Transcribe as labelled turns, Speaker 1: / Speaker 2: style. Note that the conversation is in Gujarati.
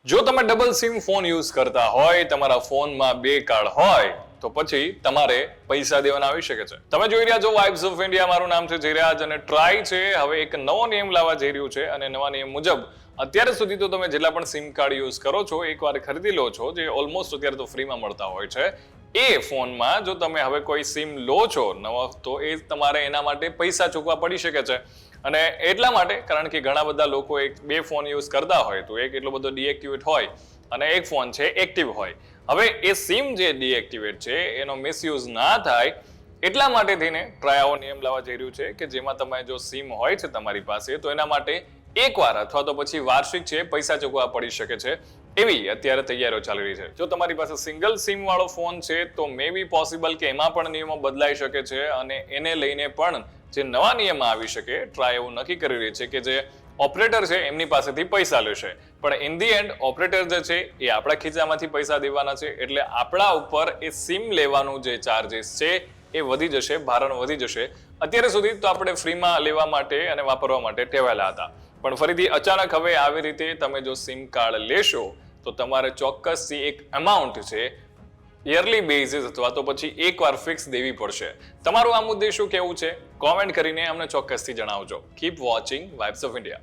Speaker 1: જો તમે ડબલ સિમ ફોન યુઝ કરતા હોય, તમારા ફોનમાં બે કાર્ડ હોય, તો પછી તમારે પૈસા દેવાના આવી શકે છે. તમે જોઈ રહ્યા છો વાઇબ્સ ઓફ ઇન્ડિયા. મારું નામ છે જયરાજ અને ટ્રાય છે હવે એક નવો નિયમ લાવવા જઈ રહ્યું છે. અને નવા નિયમ મુજબ અત્યાર સુધી તો તમે જેટલા પણ સિમ કાર્ડ યુઝ કરો છો, એકવાર ખરીદી લો છો, જે ઓલમોસ્ટ અત્યારે તો ફ્રીમાં મળતા હોય છે, એ ફોનમાં જો તમે હવે કોઈ સિમ લો છો નવો, તો એ તમારે એના માટે પૈસા ચૂકવા પડી શકે છે. અને એટલા માટે કારણ કે ઘણા બધા લોકો બે ફોન યુઝ કરતા હોય, તો એક એટલો બધો ડીએક્ટિવેટ હોય અને એક ફોન છે એક્ટિવ હોય. હવે એ સિમ જે ડીએક્ટિવેટ છે એનો મિસયુઝ ના થાય એટલા માટે થઈને ટ્રાય આવો નિયમ લાવવા જઈ રહ્યું છે કે જેમાં તમે જો સિમ હોય છે તમારી પાસે, તો એના માટે એકવાર અથવા તો પછી વાર્ષિક છે પૈસા ચૂકવવા પડી શકે છે. એવી અત્યારે તૈયારીઓ ચાલી રહી છે. જો તમારી પાસે સિંગલ સિમ વાળો ફોન છે તો મે બી પોસિબલ કે એમાં પણ નિયમો બદલાઈ શકે છે અને એને લઈને પણ જે નવા નિયમ આવી શકે, ટ્રાય એવું નક્કી કરી રહી છે કે જે ઓપરેટર છે એમની પાસેથી પૈસા લેશે, પણ ઇન ધી એન્ડ ઓપરેટર જે છે એ આપણા ખીચામાંથી પૈસા દેવાના છે. એટલે આપણા ઉપર એ સિમ લેવાનું જે ચાર્જીસ છે એ વધી જશે, ભારણ વધી જશે. અત્યાર સુધી તો આપણે ફ્રીમાં લેવા માટે અને વાપરવા માટે ટેવાયેલા હતા, પણ ફરીથી અચાનક હવે આવી રીતે તમે જો સિમ કાર્ડ લેશો તો તમારે ચોક્કસથી એક અમાઉન્ટ છે યરલી બેઝિસ અથવા તો પછી એકવાર ફિક્સ દેવી પડશે. તમારું આ મુદ્દે શું કહેવું છે? કોમેન્ટ કરીને અમને ચોક્કસથી જણાવજો. Keep watching vibes of India.